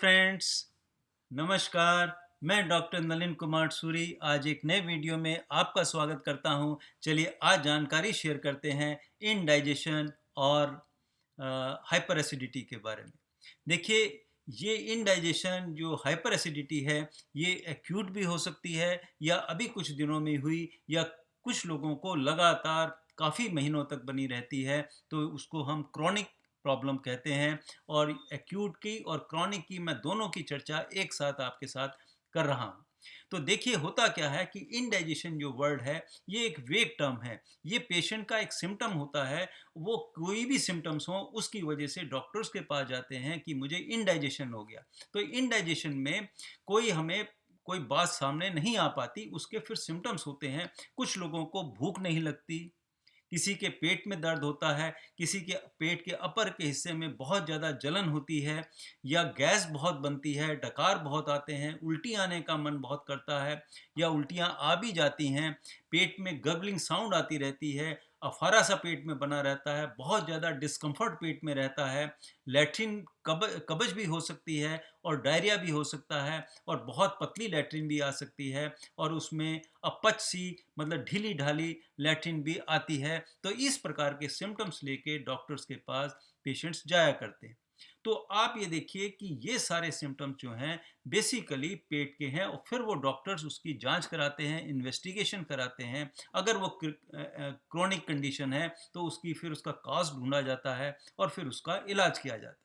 Friends, नमस्कार। मैं doctor Nalin Kumar Suri आज एक नए वीडियो में आपका स्वागत करता हूं। चलिए आज जानकारी शेयर करते हैं इनडाइजेशन और हाइपर एसिडिटी के बारे में। देखिए, ये इनडाइजेशन जो हाइपर एसिडिटी है, ये एक्यूट भी हो सकती है या अभी कुछ दिनों में हुई या कुछ लोगों को लगातार काफ़ी महीनों तक बनी रहती है, तो उसको हम क्रॉनिक प्रॉब्लम कहते हैं। और एक्यूट की और क्रॉनिक की मैं दोनों की चर्चा एक साथ आपके साथ कर रहा हूँ। तो देखिए, होता क्या है कि इनडाइजेशन जो वर्ड है, ये एक वेग टर्म है। ये पेशेंट का एक सिम्टम होता है। वो कोई भी सिम्टम्स हो, उसकी वजह से डॉक्टर्स के पास जाते हैं कि मुझे इनडाइजेशन हो गया। तो इनडाइजेशन में हमें कोई बात सामने नहीं आ पाती, उसके फिर सिम्टम्स होते हैं। कुछ लोगों को भूख नहीं लगती, किसी के पेट में दर्द होता है, किसी के पेट के अपर के हिस्से में बहुत ज़्यादा जलन होती है, या गैस बहुत बनती है, डकार बहुत आते हैं, उल्टी आने का मन बहुत करता है या उल्टियाँ आ भी जाती हैं, पेट में गबलिंग साउंड आती रहती है, अफारा सा पेट में बना रहता है, बहुत ज़्यादा डिस्कम्फर्ट पेट में रहता है, लैट्रिन कब्ज भी हो सकती है और डायरिया भी हो सकता है, और बहुत पतली लैट्रिन भी आ सकती है, और उसमें अपच सी मतलब ढीली ढाली लैट्रिन भी आती है। तो इस प्रकार के सिम्टम्स लेके डॉक्टर्स के पास पेशेंट्स जाया करते हैं। तो आप ये देखिए कि ये सारे सिम्टम्स जो हैं बेसिकली पेट के हैं, और फिर वो डॉक्टर्स उसकी जांच कराते हैं, इन्वेस्टिगेशन कराते हैं। अगर वो क्रोनिक कंडीशन है तो उसकी फिर उसका कॉज ढूंढा जाता है और फिर उसका इलाज किया जाता है।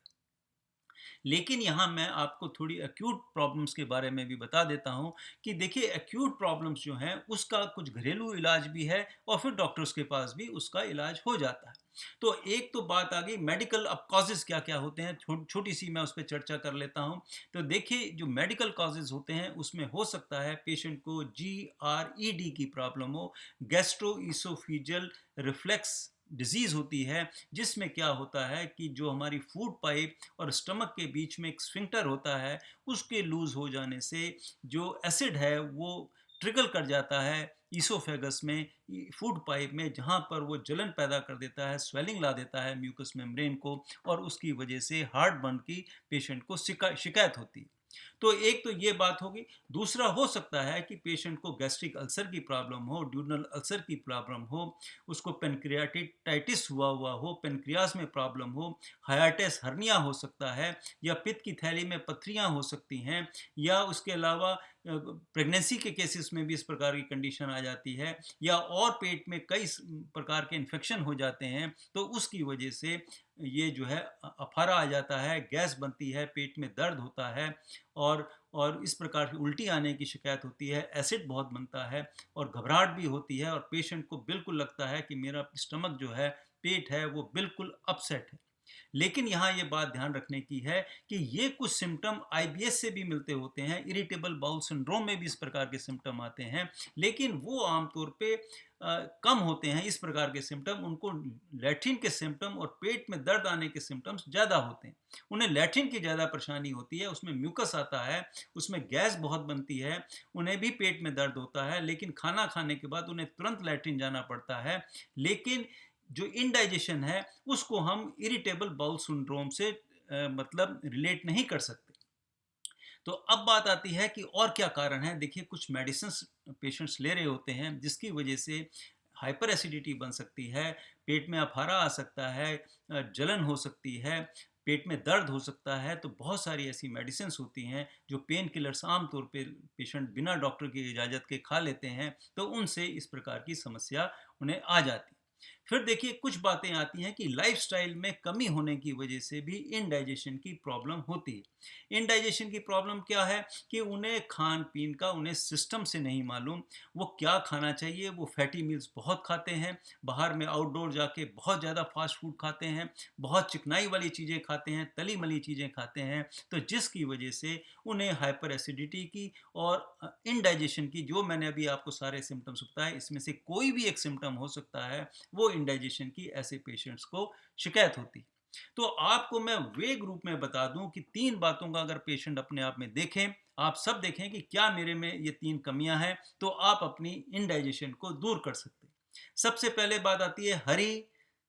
लेकिन यहाँ मैं आपको थोड़ी एक्यूट प्रॉब्लम्स के बारे में भी बता देता हूँ कि देखिए, एक्यूट प्रॉब्लम्स जो हैं उसका कुछ घरेलू इलाज भी है, और फिर डॉक्टर्स के पास भी उसका इलाज हो जाता है। तो एक तो बात आ गई मेडिकल, अब कॉजेज़ क्या-क्या होते हैं, छोटी सी मैं उस पे चर्चा कर लेता हूँ। तो देखिए, जो मेडिकल कॉजेज़ होते हैं उसमें हो सकता है पेशेंट को जीआरईडी की प्रॉब्लम हो, गैस्ट्रोइसोफेजियल रिफ्लेक्स डिजीज़ होती है, जिसमें क्या होता है कि जो हमारी फूड पाइप और स्टमक के बीच में एक स्फिंक्टर होता है, उसके लूज़ हो जाने से जो एसिड है वो ट्रिकल कर जाता है ईसोफेगस में, फूड पाइप में, जहाँ पर वो जलन पैदा कर देता है, स्वेलिंग ला देता है म्यूकस मेम्ब्रेन को, और उसकी वजह से हार्ट बर्न की पेशेंट को शिकायत होती है। तो एक तो ये बात होगी। दूसरा हो सकता है कि पेशेंट को गैस्ट्रिक अल्सर की प्रॉब्लम हो, ड्यूनल अल्सर की प्रॉब्लम हो, उसको पेनक्रियाटाइटिस हुआ हो, पेनक्रियाज में प्रॉब्लम हो, हाइटिस हर्निया हो सकता है, या पित्त की थैली में पथरियां हो सकती हैं, या उसके अलावा प्रेगनेंसी के केसेस में भी इस प्रकार की कंडीशन आ जाती है, या और पेट में कई प्रकार के इन्फेक्शन हो जाते हैं, तो उसकी वजह से ये जो है अफारा आ जाता है, गैस बनती है, पेट में दर्द होता है, और इस प्रकार की उल्टी आने की शिकायत होती है, एसिड बहुत बनता है, और घबराहट भी होती है, और पेशेंट को बिल्कुल लगता है कि मेरा स्टमक जो है, पेट है, वो बिल्कुल अपसेट है। लेकिन यहाँ ये बात ध्यान रखने की है कि ये कुछ सिम्टम आईबीएस से भी मिलते होते हैं, इरिटेबल बाउल सिंड्रोम में भी इस प्रकार के सिम्टम आते हैं, लेकिन वो आमतौर पे कम होते हैं इस प्रकार के सिम्टम। उनको लैट्रिन के सिम्टम और पेट में दर्द आने के सिम्टम्स ज़्यादा होते हैं। उन्हें लैट्रिन की ज़्यादा परेशानी होती है, उसमें म्यूकस आता है, उसमें गैस बहुत बनती है, उन्हें भी पेट में दर्द होता है, लेकिन खाना खाने के बाद उन्हें तुरंत लैट्रिन जाना पड़ता है। लेकिन जो इनडाइजेशन है उसको हम इरिटेबल बाउल सिंड्रोम से मतलब रिलेट नहीं कर सकते। तो अब बात आती है कि और क्या कारण है। देखिए, कुछ मेडिसिन्स पेशेंट्स ले रहे होते हैं जिसकी वजह से हाइपर एसिडिटी बन सकती है, पेट में अफारा आ सकता है, जलन हो सकती है, पेट में दर्द हो सकता है। तो बहुत सारी ऐसी मेडिसिन्स होती हैं जो पेन किलर्स आमतौर पे पेशेंट बिना डॉक्टर की इजाज़त के खा लेते हैं, तो उनसे इस प्रकार की समस्या उन्हें आ जाती है। फिर देखिए, कुछ बातें आती हैं कि लाइफस्टाइल में कमी होने की वजह से भी इनडाइजेशन की प्रॉब्लम होती है। इनडाइजेशन की प्रॉब्लम क्या है कि उन्हें खान पीन का उन्हें सिस्टम से नहीं मालूम, वो क्या खाना चाहिए। वो फैटी मील्स बहुत खाते हैं, बाहर में आउटडोर जाके बहुत ज़्यादा फास्ट फूड खाते हैं, बहुत चिकनाई वाली चीज़ें खाते हैं, तली मली चीज़ें खाते हैं, तो जिसकी वजह से उन्हें हाइपर एसिडिटी की और इनडाइजेशन की, जो मैंने अभी आपको सारे सिम्टम्स बताए, इसमें से कोई भी एक सिम्टम हो सकता है, वो इंडाइजेशन की ऐसे पेशेंट्स को शिकायत होती है। तो आपको मैं वेग रूप में बता दूं कि 3 बातों का अगर पेशेंट अपने आप में देखें, आप सब देखें कि क्या मेरे में ये 3 कमियां हैं, तो आप अपनी इंडाइजेशन को दूर कर सकते हैं। सबसे पहले बात आती है हरी,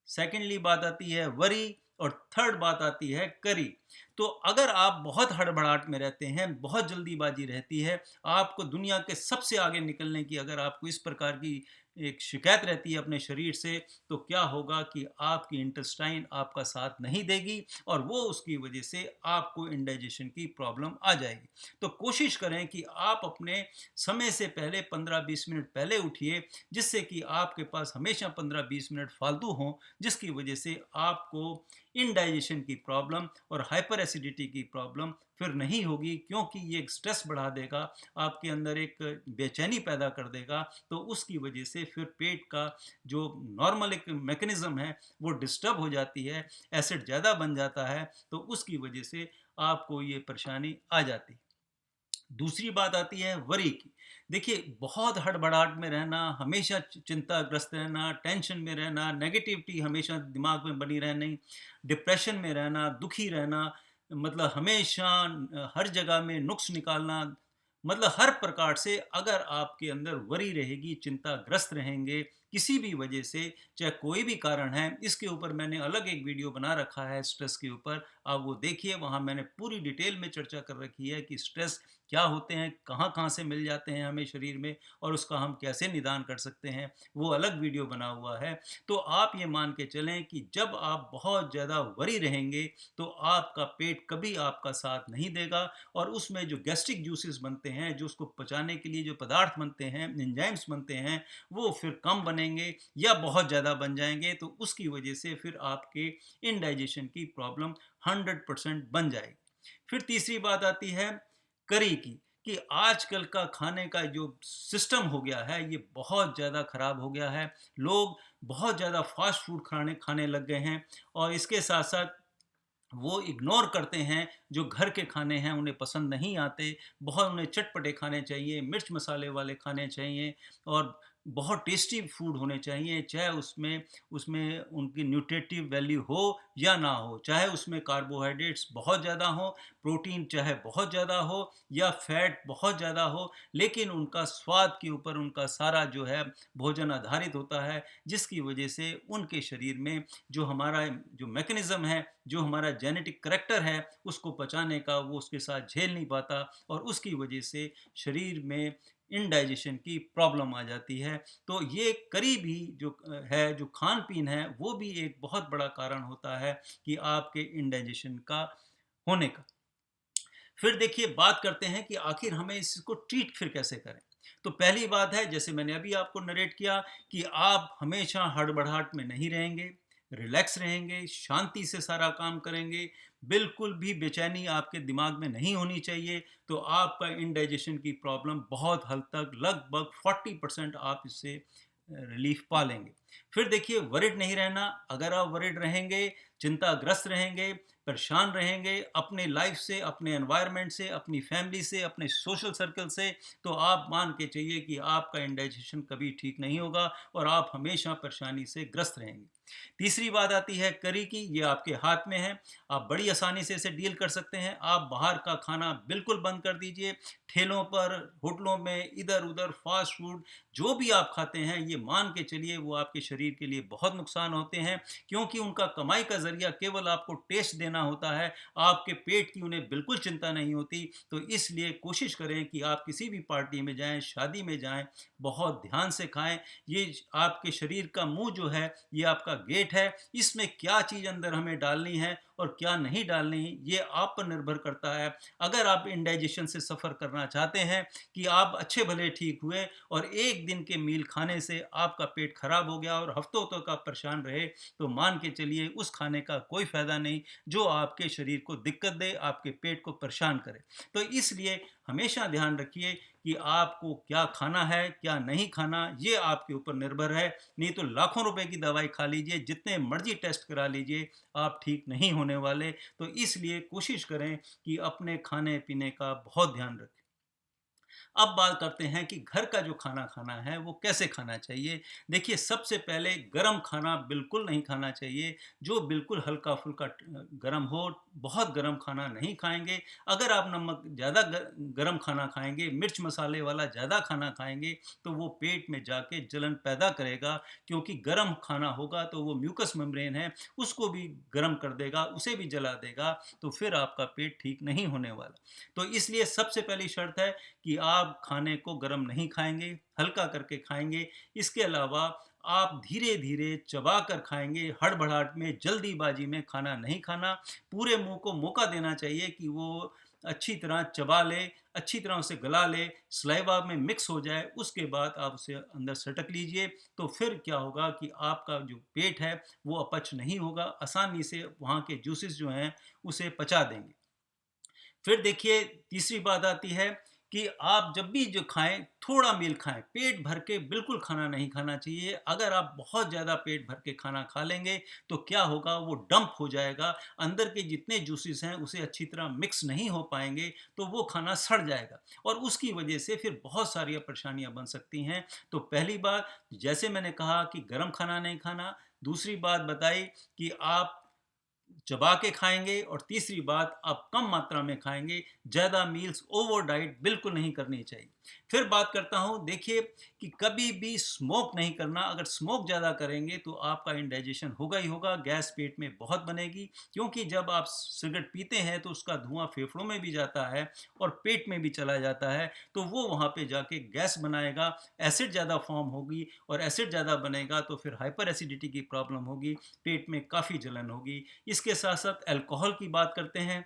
सेकेंडली बात आती है वरी, और थर्ड बात आती है करी। तो अगर आप बहुत हड़बड़ाहट में रहते हैं, बहुत जल्दीबाजी रहती है, आपको दुनिया के सबसे आगे निकलने की अगर आपको इस प्रकार की एक शिकायत रहती है अपने शरीर से, तो क्या होगा कि आपकी इंटेस्टाइन आपका साथ नहीं देगी और वो उसकी वजह से आपको इंडाइजेशन की प्रॉब्लम आ जाएगी। तो कोशिश करें कि आप अपने समय से पहले 15-20 मिनट पहले उठिए, जिससे कि आपके पास हमेशा 15-20 मिनट फालतू हों, जिसकी वजह से आपको इनडाइजेशन की प्रॉब्लम और हाइपर एसिडिटी की प्रॉब्लम फिर नहीं होगी, क्योंकि ये एक स्ट्रेस बढ़ा देगा, आपके अंदर एक बेचैनी पैदा कर देगा। तो उसकी वजह से फिर पेट का जो नॉर्मल एक मैकेनिज्म है वो डिस्टर्ब हो जाती है, एसिड ज़्यादा बन जाता है, तो उसकी वजह से आपको ये परेशानी आ जाती है। दूसरी बात आती है वरी की। देखिए, बहुत हड़बड़ाहट में रहना, हमेशा चिंताग्रस्त रहना, टेंशन में रहना, नेगेटिविटी हमेशा दिमाग में बनी रहनी, डिप्रेशन में रहना, दुखी रहना, मतलब हमेशा हर जगह में नुक्स निकालना, मतलब हर प्रकार से अगर आपके अंदर वरी रहेगी, चिंताग्रस्त रहेंगे किसी भी वजह से, चाहे कोई भी कारण है, इसके ऊपर मैंने अलग एक वीडियो बना रखा है स्ट्रेस के ऊपर, आप वो देखिए, वहाँ मैंने पूरी डिटेल में चर्चा कर रखी है कि स्ट्रेस क्या होते हैं, कहाँ-कहाँ से मिल जाते हैं हमें शरीर में और उसका हम कैसे निदान कर सकते हैं, वो अलग वीडियो बना हुआ है। तो आप ये मान के चलें कि जब आप बहुत ज़्यादा वरी रहेंगे, तो आपका पेट कभी आपका साथ नहीं देगा और उसमें जो गैस्ट्रिक जूसेस बनते हैं, जो उसको पचाने के लिए जो पदार्थ बनते हैं, एंजाइम्स बनते हैं, वो फिर कम बनेंगे या बहुत ज़्यादा बन जाएँगे, तो उसकी वजह से फिर आपके इनडाइजेशन की प्रॉब्लम 100% बन जाएगी। फिर तीसरी बात आती है करी की, कि आजकल का खाने का जो सिस्टम हो गया है ये बहुत ज़्यादा ख़राब हो गया है। लोग बहुत ज़्यादा फ़ास्ट फूड खाने खाने लग गए हैं और इसके साथ-साथ वो इग्नोर करते हैं जो घर के खाने हैं, उन्हें पसंद नहीं आते। बहुत उन्हें चटपटे खाने चाहिए, मिर्च मसाले वाले खाने चाहिए और बहुत टेस्टी फूड होने चाहिए, चाहे उसमें उसमें उनकी न्यूट्रिटिव वैल्यू हो या ना हो, चाहे उसमें कार्बोहाइड्रेट्स बहुत ज़्यादा हो, प्रोटीन चाहे बहुत ज़्यादा हो या फैट बहुत ज़्यादा हो, लेकिन उनका स्वाद के ऊपर उनका सारा जो है भोजन आधारित होता है, जिसकी वजह से उनके शरीर में जो हमारा जो मैकेनिज्म है, जो हमारा जेनेटिक करैक्टर है, उसको पचाने का वो उसके साथ झेल नहीं पाता और उसकी वजह से शरीर में इनडाइजेशन की प्रॉब्लम आ जाती है। तो ये करी भी जो है, जो खान-पीन है, वो भी एक बहुत बड़ा कारण होता है कि आपके इनडाइजेशन का होने का। फिर देखिए, बात करते हैं कि आखिर हमें इसको ट्रीट फिर कैसे करें। तो पहली बात है, जैसे मैंने अभी आपको नरेट किया, कि आप हमेशा हड़बड़ाहट में नहीं रहेंगे, रिलैक्स रहेंगे, शांति से सारा काम करेंगे, बिल्कुल भी बेचैनी आपके दिमाग में नहीं होनी चाहिए, तो आपका इनडाइजेशन की प्रॉब्लम बहुत हद तक लगभग 40% आप इससे रिलीफ पा लेंगे। फिर देखिए, वरिड नहीं रहना। अगर आप वरिड रहेंगे, चिंताग्रस्त रहेंगे, परेशान रहेंगे अपने लाइफ से, अपने एनवायरनमेंट से, अपनी फैमिली से, अपने सोशल सर्कल से, तो आप मान के चलिए कि आपका इंडाइजेशन कभी ठीक नहीं होगा और आप हमेशा परेशानी से ग्रस्त रहेंगे। तीसरी बात आती है करी की, ये आपके हाथ में है, आप बड़ी आसानी से इसे डील कर सकते हैं। आप बाहर का खाना बिल्कुल बंद कर दीजिए। ठेलों पर, होटलों में, इधर उधर फास्ट फूड जो भी आप खाते हैं, ये मान के चलिए वो आपके शरीर के लिए बहुत नुकसान होते हैं, क्योंकि उनका कमाई का जरिया केवल आपको टेस्ट देना होता है, आपके पेट की उन्हें बिल्कुल चिंता नहीं होती। तो इसलिए कोशिश करें कि आप किसी भी पार्टी में जाएं, शादी में जाएं, बहुत ध्यान से खाएं। ये आपके शरीर का मुंह जो है, ये आपका गेट है, इसमें क्या चीज़ अंदर हमें डालनी है और क्या नहीं डालनी, ये आप पर निर्भर करता है। अगर आप इंडाइजेशन से सफ़र करना चाहते हैं कि आप अच्छे भले ठीक हुए और एक दिन के मील खाने से आपका पेट खराब हो गया और हफ्तों तक आप परेशान रहे, तो मान के चलिए उस खाने का कोई फ़ायदा नहीं जो आपके शरीर को दिक्कत दे, आपके पेट को परेशान करे। तो इसलिए हमेशा ध्यान रखिए कि आपको क्या खाना है, क्या नहीं खाना, ये आपके ऊपर निर्भर है। नहीं तो लाखों रुपए की दवाई खा लीजिए, जितने मर्जी टेस्ट करा लीजिए, आप ठीक नहीं होने वाले। तो इसलिए कोशिश करें कि अपने खाने-पीने का बहुत ध्यान रखें। अब बात करते हैं कि घर का जो खाना खाना है वो कैसे खाना चाहिए। देखिए, सबसे पहले गरम खाना बिल्कुल नहीं खाना चाहिए, जो बिल्कुल हल्का-फुल्का गरम हो, बहुत गरम खाना नहीं खाएँगे। अगर आप नमक ज़्यादा गरम खाना खाएँगे, मिर्च मसाले वाला ज़्यादा खाना खाएँगे, तो वो पेट में जाके जलन पैदा करेगा, क्योंकि गरम खाना होगा तो वो म्यूकस मेम्ब्रेन है, उसको भी गरम कर देगा, उसे भी जला देगा, तो फिर आपका पेट ठीक नहीं होने वाला। तो इसलिए सबसे पहली शर्त है कि आप खाने को गर्म नहीं खाएँगे, हल्का करके खाएँगे। इसके अलावा आप धीरे-धीरे चबा कर खाएँगे, हड़बड़ाहट में, जल्दीबाजी में खाना नहीं खाना। पूरे मुँह को मौका देना चाहिए कि वो अच्छी तरह चबा ले, अच्छी तरह उसे गला ले, सलाइवा में मिक्स हो जाए, उसके बाद आप उसे अंदर सटक लीजिए। तो फिर क्या होगा कि आपका जो पेट है, वो अपच नहीं होगा, आसानी से वहाँ के जूसेस जो हैं, उसे पचा देंगे। फिर देखिए, तीसरी बात आती है कि आप जब भी जो खाएँ, थोड़ा मील खाएँ, पेट भर के बिल्कुल खाना नहीं खाना चाहिए। अगर आप बहुत ज़्यादा पेट भर के खाना खा लेंगे, तो क्या होगा, वो डंप हो जाएगा, अंदर के जितने जूसेस हैं, उसे अच्छी तरह मिक्स नहीं हो पाएँगे, तो वो खाना सड़ जाएगा और उसकी वजह से फिर बहुत सारी परेशानियाँ बन सकती हैं। तो पहली बात, जैसे मैंने कहा कि गरम खाना नहीं खाना, दूसरी बात बताई कि आप चबा के खाएँगे और तीसरी बात, आप कम मात्रा में खाएँगे, ज़्यादा मील्स ओवर डाइट बिल्कुल नहीं करनी चाहिए। फिर बात करता हूँ, देखिए कि कभी भी स्मोक नहीं करना। अगर स्मोक ज़्यादा करेंगे तो आपका इंडाइजेशन होगा ही होगा, गैस पेट में बहुत बनेगी, क्योंकि जब आप सिगरेट पीते हैं तो उसका धुआँ फेफड़ों में भी जाता है और पेट में भी चला जाता है, तो वो वहाँ पे जाके गैस बनाएगा, एसिड ज़्यादा फॉर्म होगी और एसिड ज़्यादा बनेगा तो फिर हाइपर एसिडिटी की प्रॉब्लम होगी, पेट में काफ़ी जलन होगी। इसके साथ-साथ अल्कोहल की बात करते हैं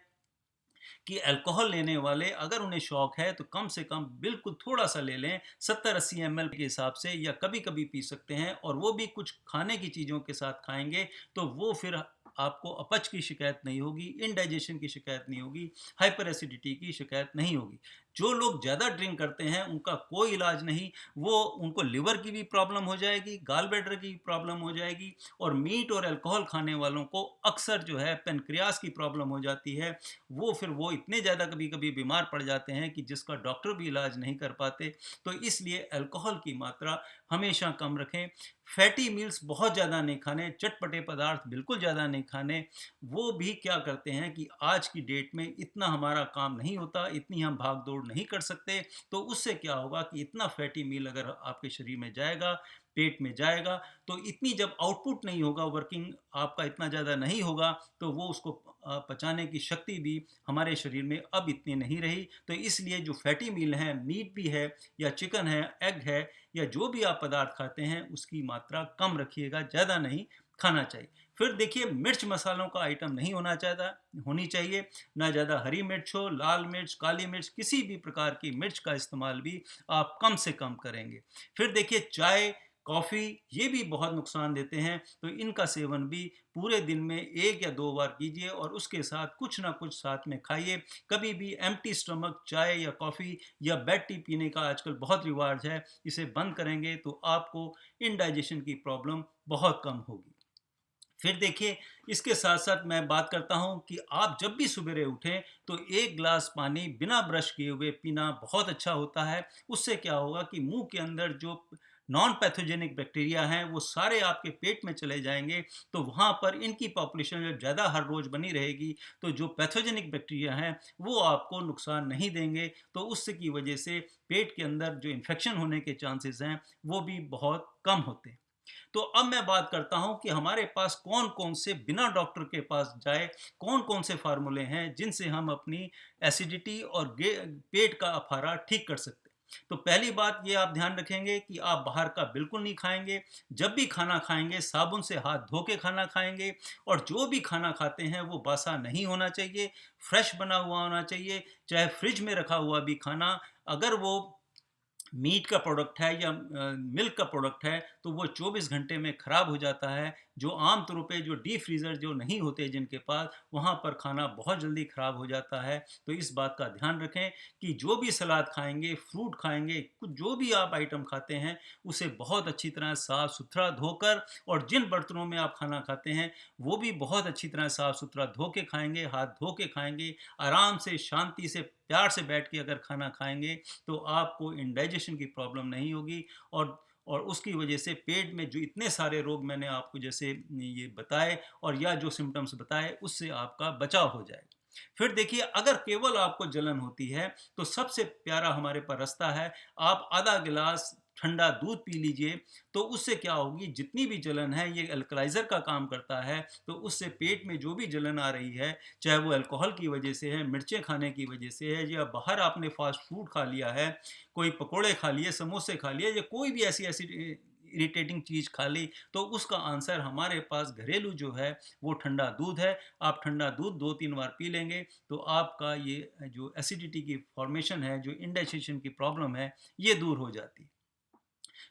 कि अल्कोहल लेने वाले, अगर उन्हें शौक है तो कम से कम बिल्कुल थोड़ा-सा ले लें, 70-80 एमएल के हिसाब से, या कभी-कभी पी सकते हैं, और वो भी कुछ खाने की चीज़ों के साथ खाएँगे, तो वो फिर आपको अपच की शिकायत नहीं होगी, इंडाइजेशन की शिकायत नहीं होगी, हाइपर एसिडिटी की शिकायत नहीं होगी। जो लोग ज़्यादा ड्रिंक करते हैं, उनका कोई इलाज नहीं, वो उनको लिवर की भी प्रॉब्लम हो जाएगी, गॉल ब्लैडर की प्रॉब्लम हो जाएगी, और मीट और अल्कोहल खाने वालों को अक्सर जो है पैनक्रियाज़ की प्रॉब्लम हो जाती है। वो इतने ज़्यादा कभी-कभी बीमार पड़ जाते हैं कि जिसका डॉक्टर भी इलाज नहीं कर पाते। तो इसलिए अल्कोहल की मात्रा हमेशा कम रखें। फैटी मील्स बहुत ज़्यादा नहीं खाने, चटपटे पदार्थ बिल्कुल ज़्यादा नहीं खाने। वो भी क्या करते हैं कि आज की डेट में इतना हमारा काम नहीं होता, इतनी हम भाग-दौड़ नहीं कर सकते, तो उससे क्या होगा कि इतना फैटी मील अगर आपके शरीर में जाएगा, पेट में जाएगा, तो इतनी जब आउटपुट नहीं होगा, वर्किंग आपका इतना ज़्यादा नहीं होगा, तो वो उसको पचाने की शक्ति भी हमारे शरीर में अब इतनी नहीं रही। तो इसलिए जो फैटी मील हैं, मीट भी है या चिकन है, एग है, या जो भी आप पदार्थ खाते हैं, उसकी मात्रा कम रखिएगा, ज़्यादा नहीं खाना चाहिए। फिर देखिए, मिर्च मसालों का आइटम नहीं होनी चाहिए, ना ज़्यादा हरी मिर्च हो, लाल मिर्च, काली मिर्च, किसी भी प्रकार की मिर्च का इस्तेमाल भी आप कम से कम करेंगे। फिर देखिए, चाय, कॉफ़ी, ये भी बहुत नुकसान देते हैं, तो इनका सेवन भी पूरे दिन में 1 या 2 बार कीजिए और उसके साथ कुछ ना कुछ साथ में खाइए। कभी भी एम्प्टी स्टमक चाय या कॉफ़ी या बेड टी पीने का आजकल बहुत रिवाज है, इसे बंद करेंगे तो आपको इंडाइजेशन की प्रॉब्लम बहुत कम होगी। फिर देखिए, इसके साथ-साथ मैं बात करता हूँ कि आप जब भी सवेरे उठें, तो 1 ग्लास पानी बिना ब्रश किए हुए पीना बहुत अच्छा होता है। उससे क्या होगा कि मुँह के अंदर जो नॉन पैथोजेनिक बैक्टीरिया हैं, वो सारे आपके पेट में चले जाएँगे, तो वहाँ पर इनकी पॉपुलेशन जब ज़्यादा हर रोज़ बनी रहेगी, तो जो पैथोजेनिक बैक्टीरिया हैं, वो आपको नुकसान नहीं देंगे, तो उससे की वजह से पेट के अंदर जो इन्फेक्शन होने के चांसेस हैं, वो भी बहुत कम होते हैं। तो अब मैं बात करता हूँ कि हमारे पास कौन-कौन से, बिना डॉक्टर के पास जाए, कौन-कौन से फ़ॉर्मूले हैं जिनसे हम अपनी एसिडिटी और गे पेट का अफारा ठीक कर सकते हैं। तो पहली बात ये आप ध्यान रखेंगे कि आप बाहर का बिल्कुल नहीं खाएँगे। जब भी खाना खाएँगे, साबुन से हाथ धो के खाना खाएँगे, और जो भी खाना खाते हैं वो बासा नहीं होना चाहिए, फ्रेश बना हुआ होना चाहिए। चाहे फ्रिज में रखा हुआ भी खाना, अगर वो मीट का प्रोडक्ट है या मिल्क का प्रोडक्ट है, तो वो 24 घंटे में ख़राब हो जाता है, जो आम तौर पे जो डीप फ्रीज़र जो नहीं होते जिनके पास, वहाँ पर खाना बहुत जल्दी ख़राब हो जाता है। तो इस बात का ध्यान रखें कि जो भी सलाद खाएँगे, फ्रूट खाएँगे, कुछ जो भी आप आइटम खाते हैं, उसे बहुत अच्छी तरह साफ़-सुथरा धोकर, और जिन बर्तनों में आप खाना खाते हैं, वो भी बहुत अच्छी तरह साफ़-सुथरा धो के खाएँगे, हाथ धो के खाएँगे, आराम से, शांति से, प्यार से बैठ के अगर खाना खाएँगे, तो आपको इंडाइजेशन की प्रॉब्लम नहीं होगी, और उसकी वजह से पेट में जो इतने सारे रोग मैंने आपको जैसे ये बताए और या जो सिम्पटम्स बताए, उससे आपका बचाव हो जाएगा। फिर देखिए, अगर केवल आपको जलन होती है, तो सबसे प्यारा हमारे पास रास्ता है, आप आधा गिलास ठंडा दूध पी लीजिए। तो उससे क्या होगी, जितनी भी जलन है ये अल्कलाइज़र का काम करता है, तो उससे पेट में जो भी जलन आ रही है, चाहे वो अल्कोहल की वजह से है, मिर्चें खाने की वजह से है, या बाहर आपने फास्ट फूड खा लिया है, कोई पकोड़े खा लिए, समोसे खा लिए, या कोई भी ऐसी ऐसी इरिटेटिंग चीज़ खा ली, तो उसका आंसर हमारे पास घरेलू जो है वो ठंडा दूध है। आप ठंडा दूध 2-3 बार पी लेंगे, तो आपका ये जो एसिडिटी की फॉर्मेशन है, जो इंडाइजेशन की प्रॉब्लम है, ये दूर हो जाती है।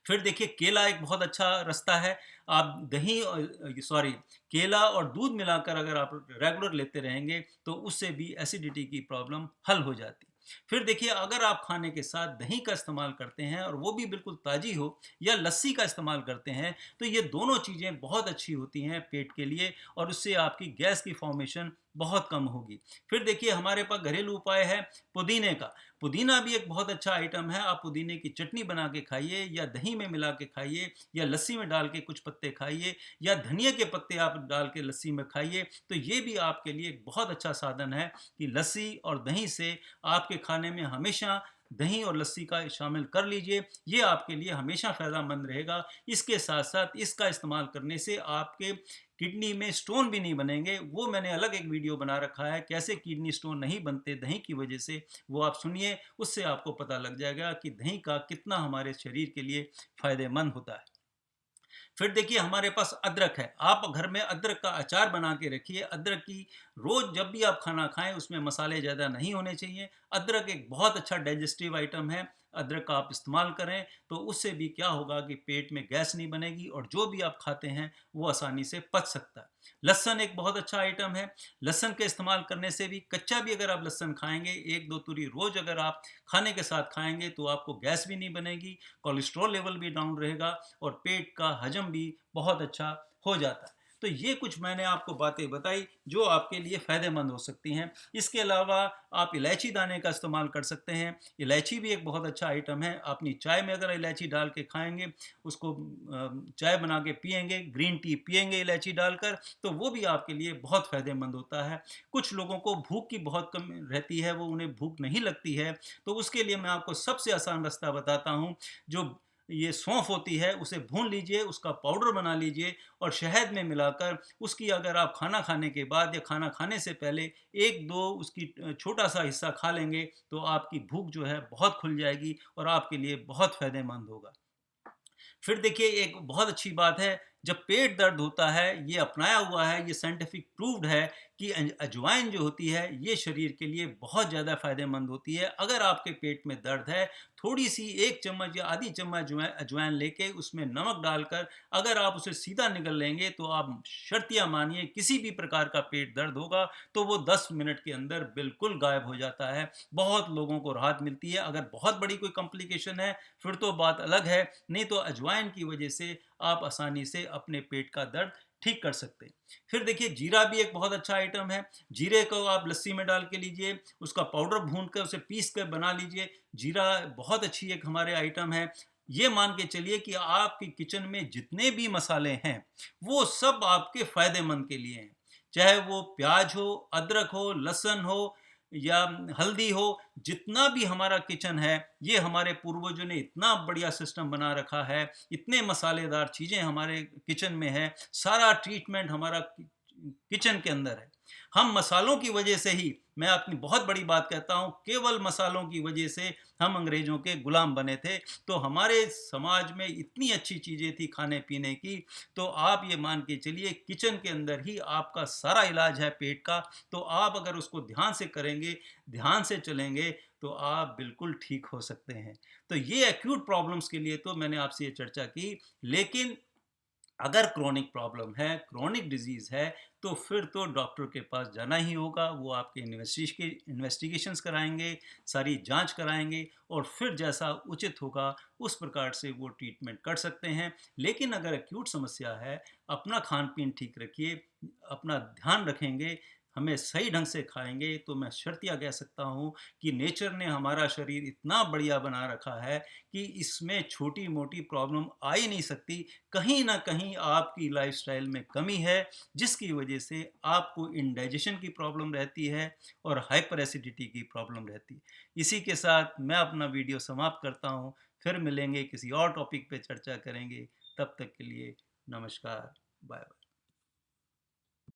फिर देखिए, केला एक बहुत अच्छा रास्ता है। आप दही सॉरी केला और दूध मिलाकर अगर आप रेगुलर लेते रहेंगे, तो उससे भी एसिडिटी की प्रॉब्लम हल हो जाती है। फिर देखिए, अगर आप खाने के साथ दही का इस्तेमाल करते हैं और वो भी बिल्कुल ताज़ी हो, या लस्सी का इस्तेमाल करते हैं, तो ये दोनों चीज़ें बहुत अच्छी होती हैं पेट के लिए, और उससे आपकी गैस की फॉर्मेशन बहुत कम होगी। फिर देखिए, हमारे पास घरेलू उपाय है पुदीने का। पुदीना भी एक बहुत अच्छा आइटम है। आप पुदीने की चटनी बना के खाइए, या दही में मिला के खाइए, या लस्सी में डाल के कुछ पत्ते खाइए, या धनिया के पत्ते आप डाल के लस्सी में खाइए। तो ये भी आपके लिए एक बहुत अच्छा साधन है कि लस्सी और दही से आपके खाने में हमेशा दही और लस्सी का शामिल कर लीजिए। ये आपके लिए हमेशा फ़ायदेमंद रहेगा। इसके साथ-साथ इसका इस्तेमाल करने से आपके किडनी में स्टोन भी नहीं बनेंगे। वो मैंने अलग एक वीडियो बना रखा है, कैसे किडनी स्टोन नहीं बनते दही की वजह से। वो आप सुनिए, उससे आपको पता लग जाएगा कि दही का कितना हमारे शरीर के लिए फ़ायदेमंद होता है। फिर देखिए, हमारे पास अदरक है। आप घर में अदरक का अचार बना के रखिए। अदरक की रोज़ जब भी आप खाना खाएँ, उसमें मसाले ज़्यादा नहीं होने चाहिए। अदरक एक बहुत अच्छा डाइजेस्टिव आइटम है। अदरक का आप इस्तेमाल करें, तो उससे भी क्या होगा कि पेट में गैस नहीं बनेगी, और जो भी आप खाते हैं वो आसानी से पच सकता है। लहसुन एक बहुत अच्छा आइटम है। लहसुन के इस्तेमाल करने से भी, कच्चा भी अगर आप लहसुन खाएँगे, 1-2 तुरी रोज़ अगर आप खाने के साथ खाएँगे, तो आपको गैस भी नहीं बनेगी, कोलेस्ट्रॉल लेवल भी डाउन रहेगा, और पेट का हजम भी बहुत अच्छा हो जाता है। तो ये कुछ मैंने आपको बातें बताई जो आपके लिए फ़ायदेमंद हो सकती हैं। इसके अलावा आप इलायची दाने का इस्तेमाल कर सकते हैं। इलायची भी एक बहुत अच्छा आइटम है। अपनी चाय में अगर इलायची डाल के खाएँगे, उसको चाय बना के पिएँगे, ग्रीन टी पिएँगे इलायची डालकर, तो वो भी आपके लिए बहुत फ़ायदेमंद होता है। कुछ लोगों को भूख की बहुत कम रहती है, वो उन्हें भूख नहीं लगती है, तो उसके लिए मैं आपको सबसे आसान रास्ता बताता हूँ। जो ये सौंफ होती है, उसे भून लीजिए, उसका पाउडर बना लीजिए, और शहद में मिलाकर उसकी अगर आप खाना खाने के बाद या खाना खाने से पहले 1-2 उसकी छोटा-सा हिस्सा खा लेंगे, तो आपकी भूख जो है बहुत खुल जाएगी, और आपके लिए बहुत फ़ायदेमंद होगा। फिर देखिए, एक बहुत अच्छी बात है, जब पेट दर्द होता है, ये अपनाया हुआ है, ये साइंटिफिक प्रूव्ड है कि अजवाइन जो होती है, ये शरीर के लिए बहुत ज़्यादा फ़ायदेमंद होती है। अगर आपके पेट में दर्द है, थोड़ी-सी 1 चम्मच या आधी चम्मच अजवाइन लेके उसमें नमक डालकर अगर आप उसे सीधा निगल लेंगे, तो आप शर्तिया मानिए, किसी भी प्रकार का पेट दर्द होगा, तो वो 10 मिनट के अंदर बिल्कुल गायब हो जाता है। बहुत लोगों को राहत मिलती है। अगर बहुत बड़ी कोई कॉम्प्लिकेशन है, फिर तो बात अलग है, नहीं तो अजवाइन की वजह से आप आसानी से अपने पेट का दर्द ठीक कर सकते हैं। फिर देखिए, जीरा भी एक बहुत अच्छा आइटम है। जीरे को आप लस्सी में डाल के लीजिए, उसका पाउडर भून कर उसे पीस कर बना लीजिए। जीरा बहुत अच्छी एक हमारे आइटम है। ये मान के चलिए कि आपकी किचन में जितने भी मसाले हैं, वो सब आपके फ़ायदेमंद के लिए हैं। चाहे वो प्याज हो, अदरक हो, लहसुन हो, या हल्दी हो, जितना भी हमारा किचन है, ये हमारे पूर्वजों ने इतना बढ़िया सिस्टम बना रखा है, इतने मसालेदार चीज़ें हमारे किचन में है, सारा ट्रीटमेंट हमारा किचन के अंदर है। हम मसालों की वजह से ही, मैं अपनी बहुत बड़ी बात कहता हूँ, केवल मसालों की वजह से हम अंग्रेज़ों के गुलाम बने थे। तो हमारे समाज में इतनी अच्छी चीज़ें थी खाने पीने की, तो आप ये मान के चलिए, किचन के अंदर ही आपका सारा इलाज है पेट का। तो आप अगर उसको ध्यान से करेंगे, ध्यान से चलेंगे, तो आप बिल्कुल ठीक हो सकते हैं। तो ये एक्यूट प्रॉब्लम्स के लिए तो मैंने आपसे ये चर्चा की, लेकिन अगर क्रोनिक प्रॉब्लम है, क्रोनिक डिजीज़ है, तो फिर तो डॉक्टर के पास जाना ही होगा। वो आपके इन्वेस्टिगेशंस कराएँगे, सारी जाँच कराएँगे और फिर जैसा उचित होगा, उस प्रकार से वो ट्रीटमेंट कर सकते हैं। लेकिन अगर एक्यूट समस्या है, अपना खान-पीन ठीक रखिए, अपना ध्यान रखेंगे, हमें सही ढंग से खाएँगे, तो मैं शर्तिया कह सकता हूँ कि नेचर ने हमारा शरीर इतना बढ़िया बना रखा है कि इसमें छोटी-मोटी प्रॉब्लम आ ही नहीं सकती। कहीं न कहीं आपकी लाइफ़स्टाइल में कमी है, जिसकी वजह से आपको इंडाइजेशन की प्रॉब्लम रहती है और हाइपर एसिडिटी की प्रॉब्लम रहती है। इसी के साथ मैं अपना वीडियो समाप्त करता हूँ, फिर मिलेंगे किसी और टॉपिक पे चर्चा करेंगे, तब तक के लिए नमस्कार, बाय-बाय।